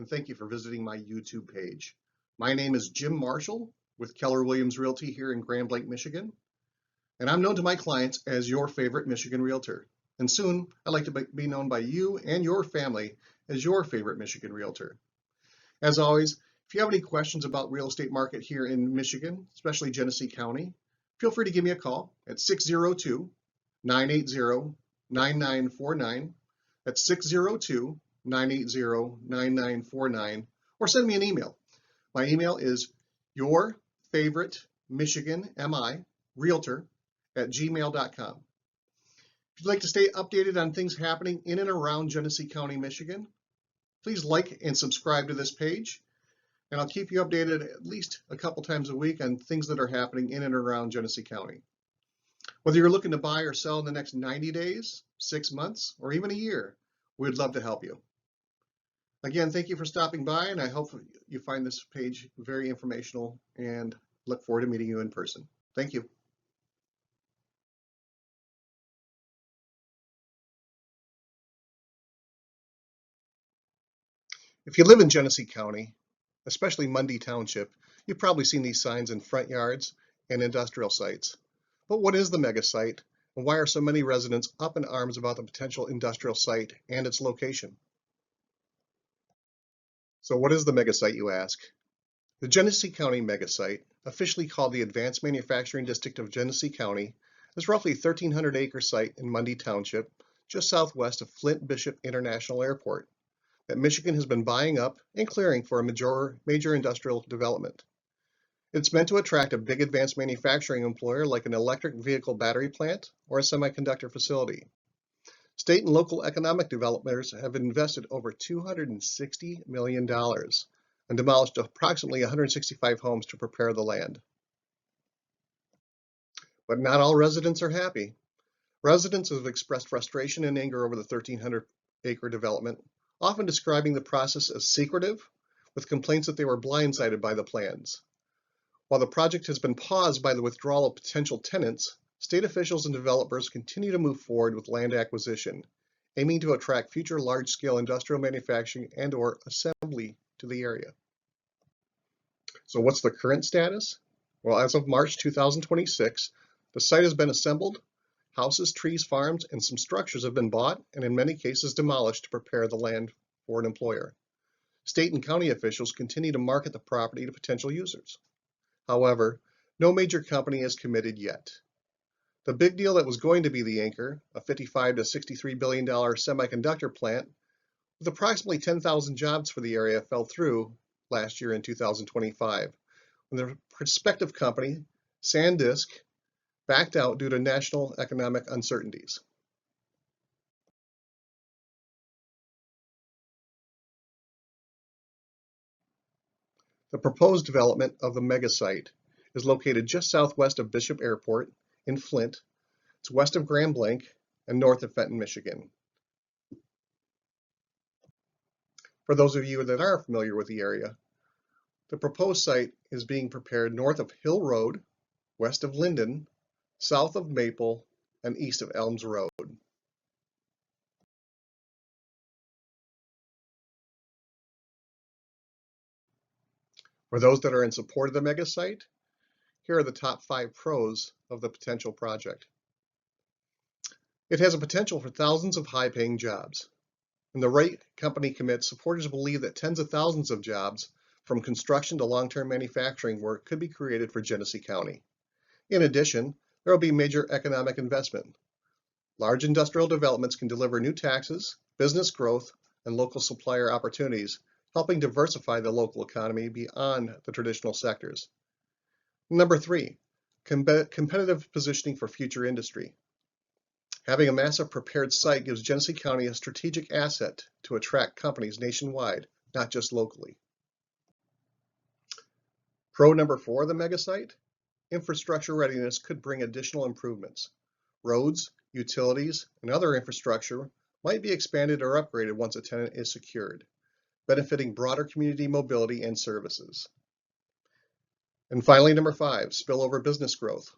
and thank you for visiting my YouTube page. My name is Jim Marshall with Keller Williams Realty here in Grand Blanc, Michigan, and I'm known to my clients as your favorite Michigan Realtor. And soon, I'd like to be known by you and your family as your favorite Michigan Realtor. As always, if you have any questions about real estate market here in Michigan, especially Genesee County, feel free to give me a call at 602-980-9949. That's 602-980-9949, or send me an email. My email is yourfavoriteMiRealtor@gmail.com. If you'd like to stay updated on things happening in and around Genesee County, Michigan, please like and subscribe to this page, and I'll keep you updated at least a couple times a week on things that are happening in and around Genesee County. Whether you're looking to buy or sell in the next 90 days, 6 months, or even a year, we'd love to help you. Again, thank you for stopping by, and I hope you find this page very informational and look forward to meeting you in person. Thank you. If you live in Genesee County, especially Mundy Township, you've probably seen these signs in front yards and industrial sites. But what is the mega site, and why are so many residents up in arms about the potential industrial site and its location? So what is the mega site, you ask? The Genesee County Mega Site, officially called the Advanced Manufacturing District of Genesee County, is roughly a 1,300-acre site in Mundy Township, just southwest of Flint Bishop International Airport, that Michigan has been buying up and clearing for a major industrial development. It's meant to attract a big advanced manufacturing employer like an electric vehicle battery plant or a semiconductor facility. State and local economic developers have invested over $260 million and demolished approximately 165 homes to prepare the land. But not all residents are happy. Residents have expressed frustration and anger over the 1,300-acre development, often describing the process as secretive, with complaints that they were blindsided by the plans. While the project has been paused by the withdrawal of potential tenants, state officials and developers continue to move forward with land acquisition, aiming to attract future large-scale industrial manufacturing and/or assembly to the area. So what's the current status? Well, as of March 2026, the site has been assembled, houses, trees, farms, and some structures have been bought and in many cases demolished to prepare the land for an employer. State and county officials continue to market the property to potential users. However, no major company has committed yet. The big deal that was going to be the anchor, a $55 to $63 billion semiconductor plant with approximately 10,000 jobs for the area, fell through last year in 2025, when the prospective company, SanDisk, backed out due to national economic uncertainties. The proposed development of the mega site is located just southwest of Bishop Airport in Flint. It's west of Grand Blanc and north of Fenton, Michigan. For those of you that are familiar with the area, the proposed site is being prepared north of Hill Road, west of Linden, south of Maple, and east of Elms Road. For those that are in support of the mega site, here are the top 5 pros of the potential project. It has a potential for thousands of high-paying jobs. When the right company commits, supporters believe that tens of thousands of jobs, from construction to long-term manufacturing work, could be created for Genesee County. In addition, there will be major economic investment. Large industrial developments can deliver new taxes, business growth, and local supplier opportunities, helping diversify the local economy beyond the traditional sectors. Number 3, competitive positioning for future industry. Having a massive prepared site gives Genesee County a strategic asset to attract companies nationwide, not just locally. Pro number 4 of the mega site, infrastructure readiness could bring additional improvements. Roads, utilities, and other infrastructure might be expanded or upgraded once a tenant is secured, benefiting broader community mobility and services. And finally, number 5, spillover business growth.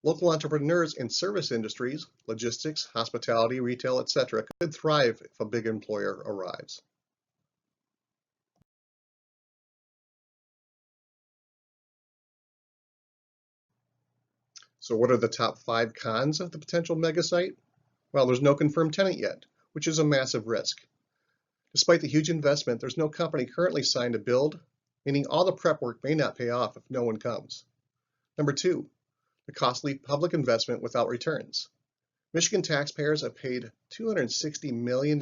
Local entrepreneurs in service industries, logistics, hospitality, retail, etc. could thrive if a big employer arrives. So what are the top 5 cons of the potential mega site? Well, there's no confirmed tenant yet, which is a massive risk. Despite the huge investment, there's no company currently signed to build, meaning all the prep work may not pay off if no one comes. Number 2, the costly public investment without returns. Michigan taxpayers have paid $260 million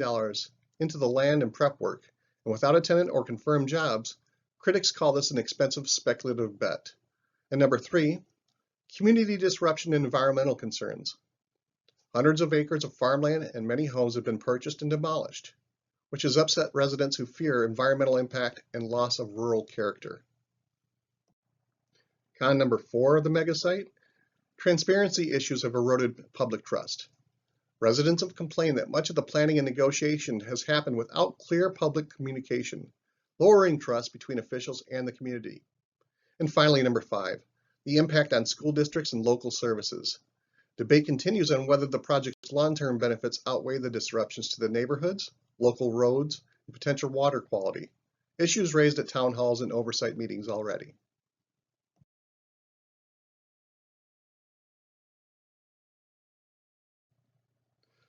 into the land and prep work, and without a tenant or confirmed jobs, critics call this an expensive speculative bet. And number 3, community disruption and environmental concerns. Hundreds of acres of farmland and many homes have been purchased and demolished, which has upset residents who fear environmental impact and loss of rural character. Con number 4 of the mega site, transparency issues have eroded public trust. Residents have complained that much of the planning and negotiation has happened without clear public communication, lowering trust between officials and the community. And finally, number 5, the impact on school districts and local services. Debate continues on whether the project's long-term benefits outweigh the disruptions to the neighborhoods, local roads, and potential water quality, issues raised at town halls and oversight meetings already.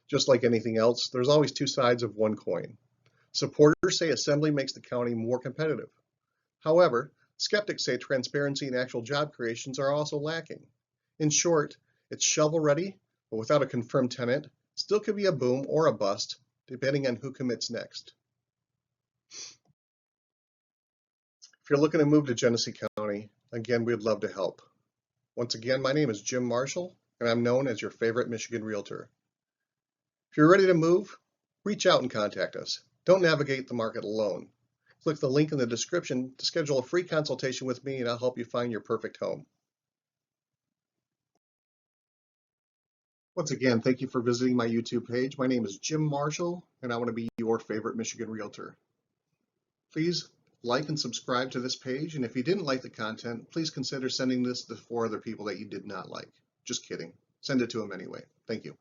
Just like anything else, there's always 2 sides of one coin. Supporters say assembly makes the county more competitive. However, skeptics say transparency and actual job creations are also lacking. In short, it's shovel-ready, but without a confirmed tenant, still could be a boom or a bust, depending on who commits next. If you're looking to move to Genesee County, again, we'd love to help. Once again, my name is Jim Marshall, and I'm known as your favorite Michigan Realtor. If you're ready to move, reach out and contact us. Don't navigate the market alone. Click the link in the description to schedule a free consultation with me, and I'll help you find your perfect home. Once again, thank you for visiting my YouTube page. My name is Jim Marshall, and I want to be your favorite Michigan Realtor. Please like and subscribe to this page, and if you didn't like the content, please consider sending this to 4 other people that you did not like. Just kidding. Send it to them anyway. Thank you.